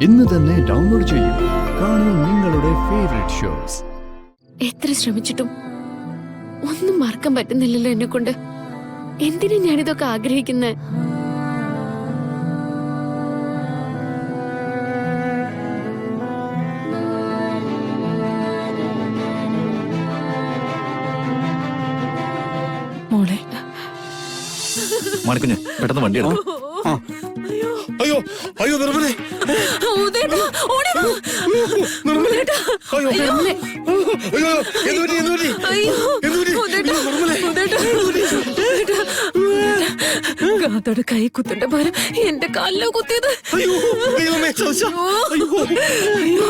ഇന്ന് തന്നെ ഡൗൺലോഡ് ചെയ്യൂ. കാണൂ നിങ്ങളുടെ ഫേവറേറ്റ് ഷോസ്. എത്ര ശ്രമിച്ചിട്ടും ഒന്നും മറക്കാൻ പറ്റുന്നില്ലല്ലോ എന്നെ കൊണ്ട്. എന്തിനാ ഞാനിതൊക്കെ ആഗ്രഹിക്കുന്നത്? മോളെ മാണിക്കുഞ്ഞ് പെട്ടെന്ന് വണ്ടി എടുക്കും. അയ്യോ അയ്യോ നിർമ്മലേ, കാത്തോട് കൈ കുത്തേണ്ട പകരം എന്റെ കാലിലോ കുത്തിയത്. അയ്യോ അയ്യോ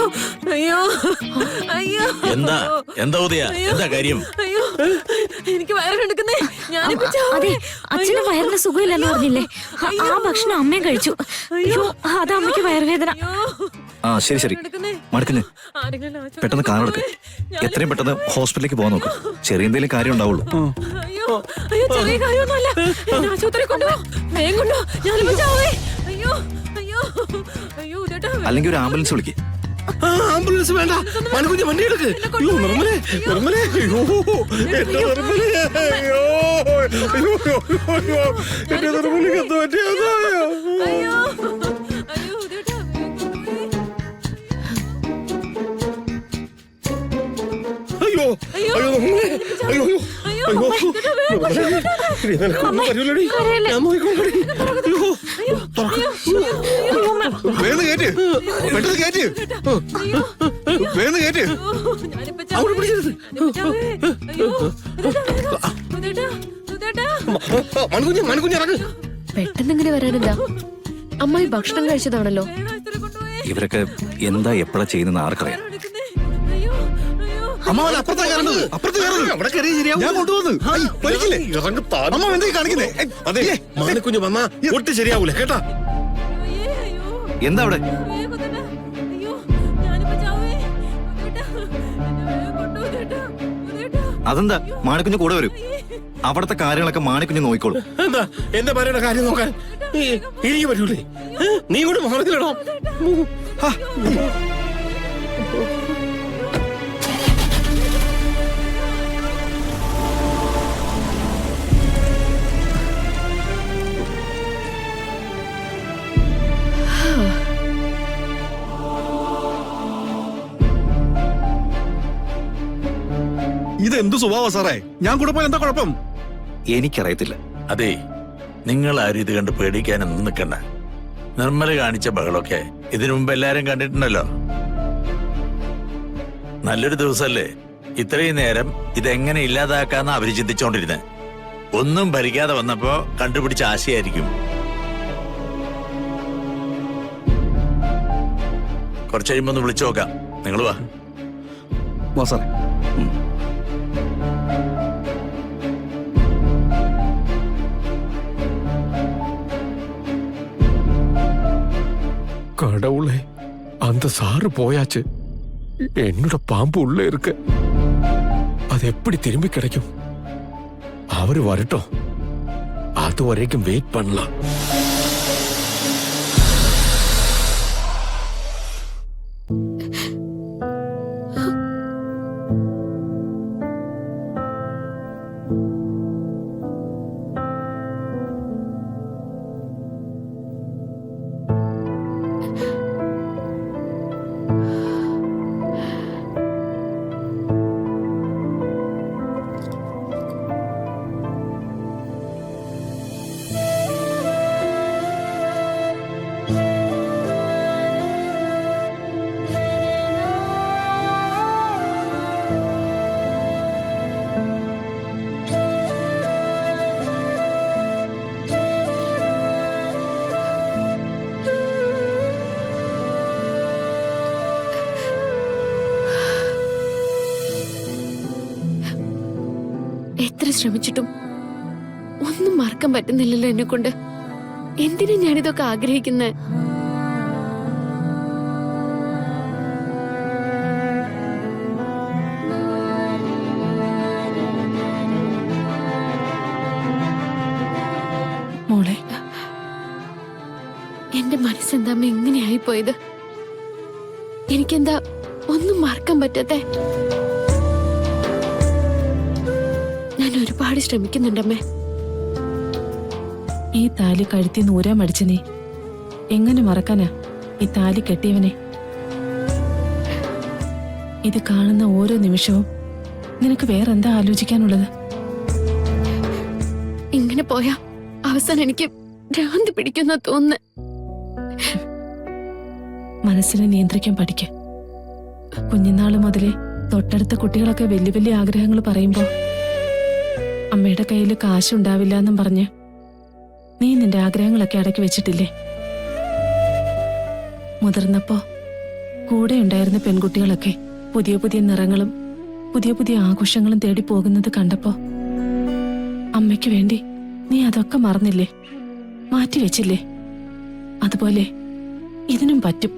അയ്യോ എന്താ എന്താ ഉദയ, എന്താ കാര്യം? അയ്യോ എനിക്ക് വയറെടുക്കുന്നേ. അതെ, അച്ഛന് വയറിന് സുഖമില്ലെന്ന് പറഞ്ഞില്ലേ? ആ ഭക്ഷണം അമ്മയും കഴിച്ചു. അയ്യോ അത് അമ്മയ്ക്ക് വയറുവേദന. ആ ശരി ശരി മാണിക്കുഞ്ഞ് പെട്ടെന്ന് കാറെടുക്ക്. എത്രയും പെട്ടെന്ന് ഹോസ്പിറ്റലിലേക്ക് പോകാൻ നോക്ക്. ചെറിയ എന്തെങ്കിലും കാര്യം ഉണ്ടാവുള്ളൂ. അയ്യോ അയ്യോ ചെറിയ കാര്യമൊന്നുമല്ല. എന്നെ ആശുപത്രി കൊണ്ടുപോ, വേഗം കൊണ്ടുപോ. ഞാനിപ്പോ ചാവേ. അയ്യോ അയ്യോ അയ്യോ അല്ലെങ്കിൽ ഒരു ആംബുലൻസ് വിളിക്ക്. ആംബുലൻസ് വേണ്ട, മണിക്കുഞ്ഞ് വണ്ടി എടുക്ക്. അയ്യോ നിർമ്മലേ, നിർമ്മലേ, അയ്യോ എന്റെ നിർമ്മലേ, അയ്യോ അയ്യോ അയ്യോ എന്റെ നിർമ്മലയ്ക്ക് എന്താ പറ്റിയതാ? അയ്യോ അയ്യോ അയ്യോ അയ്യോ നിർമ്മലേ, അയ്യോ അയ്യോ അയ്യോ നിനക്കൊന്നും വരൂലടി, ഞാൻ നോക്കിക്കോളടി. അയ്യോ വേഗം കേറ്റ്, പെട്ടെന്ന് കേറ്റ്, വേഗം കേറ്റ്. അവിടെ പിടിച്ചത് മണിക്കുഞ്ഞ്, മണിക്കുഞ്ഞ് ഇറങ്ങ്. പെട്ടെന്ന് ഇങ്ങനെ വരാനെന്താ? അമ്മായി ഭക്ഷണം കഴിച്ചതാണല്ലോ. ഇവരൊക്കെ എന്താ എപ്പോഴാ ചെയ്യുന്ന ആർക്കറിയാം. അമ്മ അപ്പുറത്താ കയറുന്നത്, അപ്പുറത്ത് കയറുന്നത്. അവിടെ കയറി ശരിയാവും, ഞാൻ കൊണ്ടുവന്ന് വലിക്കില്ലേ. അമ്മ എന്താ കാണിക്കുന്നേ? അതെ മണിക്കുഞ്ഞ് വന്നാ ഒട്ട് ശരിയാവൂലേ കേട്ടാ. എന്താ അവിടെ? അതെന്താ, മാണിക്കുഞ്ഞ് കൂടെ വരും. അവിടത്തെ കാര്യങ്ങളൊക്കെ മാണിക്കുഞ്ഞ് നോക്കിക്കോളും. എന്താ എന്റെ ഭാര്യയുടെ കാര്യം നോക്കാൻ എനിക്ക് പറ്റൂലേ? നീ കൂടെ മാറത്തില്ലടോ. ഇതെന്തു സ്വഭാവ സാറേ? ഞാൻ കൂടെ പോയാൽ എന്താ കുഴപ്പം? എനിക്കറിയത്തില്ല. അതെ, നിങ്ങൾ ആരും ഇത് കണ്ട് പേടിക്കാനൊന്നും നിൽക്കണ്ട. നിർമ്മല കാണിച്ച ബഹളമൊക്കെ ഇതിനു മുമ്പ് എല്ലാരും കണ്ടിട്ടുണ്ടല്ലോ. നല്ലൊരു ദിവസല്ലേ, ഇത്രയും നേരം ഇതെങ്ങനെ ഇല്ലാതാക്കാന്ന് അവര് ചിന്തിച്ചോണ്ടിരുന്നത്. ഒന്നും ഭരിക്കാതെ വന്നപ്പോ കണ്ടുപിടിച്ച ആശയായിരിക്കും. കുറച്ച് കഴിയുമ്പോ ഒന്ന് വിളിച്ചു നോക്കാം. നിങ്ങൾ വാ സാറേ. கடவுளே, அந்த சாரு போயாச்சு. என்னோட பாம்பு உள்ள இருக்கு. அது எப்படி திரும்பி கிடைக்கும்? அவரு வரட்டும், அது வரைக்கும் வெயிட் பண்ணலாம். എത്ര ശ്രമിച്ചിട്ടും ഒന്നും മറക്കാൻ പറ്റുന്നില്ലല്ലോ എന്നെ കൊണ്ട്. എന്തിനാ ഞാനിതൊക്കെ ആഗ്രഹിക്കുന്നത്? മോളെ എന്റെ മനസ്സെന്താ എങ്ങനെയായി പോയത്? എനിക്കെന്താ ഒന്നും മറക്കാൻ പറ്റാത്തെ? ഞാൻ ഒരുപാട് ശ്രമിക്കുന്നുണ്ടമ്മേ. ഈ താലി കഴുത്തി നൂരാൻ മടിച്ച നീ എങ്ങനെ മറക്കാനാ ഈ താലി കെട്ടിയവനെ? ഇത് കാണുന്ന ഓരോ നിമിഷവും നിനക്ക് വേറെന്താ ആലോചിക്കാനുള്ളത്? ഇങ്ങനെ പോയാ അവസാനം എനിക്ക് ഭ്രാന്തി പിടിക്കുന്ന തോന്നുന്നു. മനസ്സിനെ നിയന്ത്രിക്കാൻ പഠിക്ക. കുഞ്ഞുനാള് മുതലേ തൊട്ടടുത്ത കുട്ടികളൊക്കെ വലിയ വലിയ ആഗ്രഹങ്ങൾ പറയുമ്പോ അമ്മയുടെ കയ്യിൽ കാശുണ്ടാവില്ല എന്നും പറഞ്ഞ് നീ നിന്റെ ആഗ്രഹങ്ങളൊക്കെ അടക്കി വെച്ചിട്ടില്ലേ? മുതിർന്നപ്പോ കൂടെ ഉണ്ടായിരുന്ന പെൺകുട്ടികളൊക്കെ പുതിയ പുതിയ നിറങ്ങളും പുതിയ പുതിയ ആഘോഷങ്ങളും തേടി പോകുന്നത് കണ്ടപ്പോ അമ്മയ്ക്ക് വേണ്ടി നീ അതൊക്കെ മറന്നില്ലേ? മാറ്റിവെച്ചില്ലേ? അതുപോലെ ഇതിനും പറ്റും.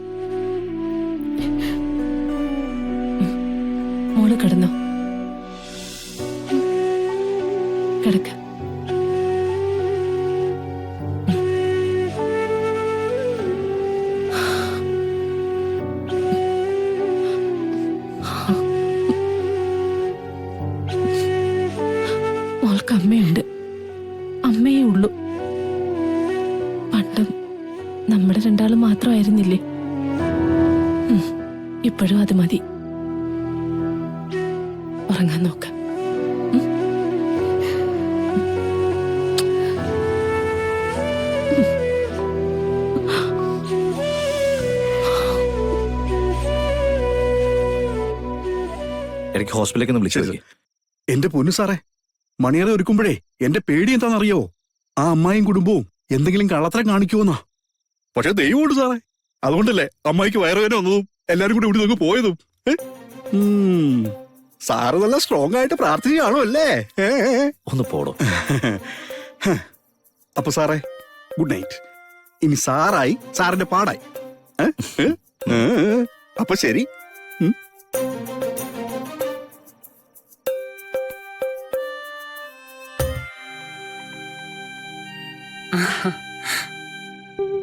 മോള് കിടന്നോ? കിടക്ക. മോൾക്ക് അമ്മയുണ്ട്. അമ്മയേ ഉള്ളൂ. പണ്ടും നമ്മുടെ രണ്ടാളും മാത്രമായിരുന്നില്ലേ? ഇപ്പോഴും അത് മതി. ഉറങ്ങാൻ നോക്ക. എനിക്ക് ഹോസ്പിറ്റലിലേക്ക് ഒന്ന് വിളിച്ചു ശരി. എന്റെ പൊന്നു സാറേ, മണിയറ ഒരുക്കുമ്പോഴേ എന്റെ പേടി എന്താണെന്നറിയോ? ആ അമ്മായിയും കുടുംബവും എന്തെങ്കിലും കള്ളത്തരം കാണിക്കുമെന്നാ. പക്ഷെ ദൈവമുണ്ട് സാറേ, അതുകൊണ്ടല്ലേ അമ്മായിക്ക് വയറുവേന വന്നതും എല്ലാരും കൂടി ഇവിടെ നിന്ന് പോയതും. സാറ് നല്ല സ്ട്രോങ് ആയിട്ട് പ്രാർത്ഥിക്കുകയാണോ അല്ലേ? ഒന്ന് പോടോ. അപ്പൊ സാറേ, ഗുഡ് നൈറ്റ്. ഇനി സാറായി സാറിന്റെ പാടായി. അപ്പൊ ശരി.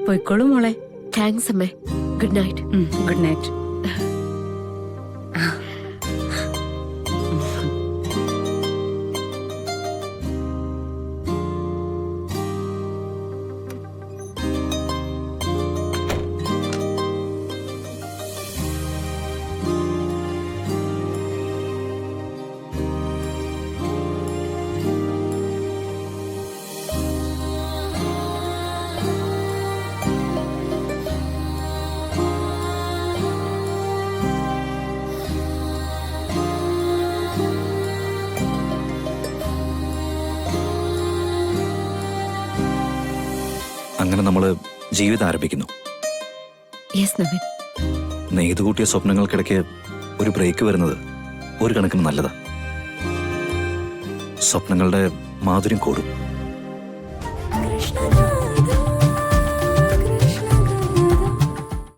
പോയിക്കോളൂ മോളെ. താങ്ക്സ് അമ്മേ. Good night. Good night. അങ്ങനെ നമ്മള് ജീവിതം ആരംഭിക്കുന്നു. യെസ് നവീൻ. നെയ്തു കൂട്ടിയ സ്വപ്നങ്ങൾക്കിടയ്ക്ക് ഒരു ബ്രേക്ക് വരുന്നത് ഒരു കണക്കിന് നല്ലതാ. സ്വപ്നങ്ങളുടെ മാധുര്യം കൂടും.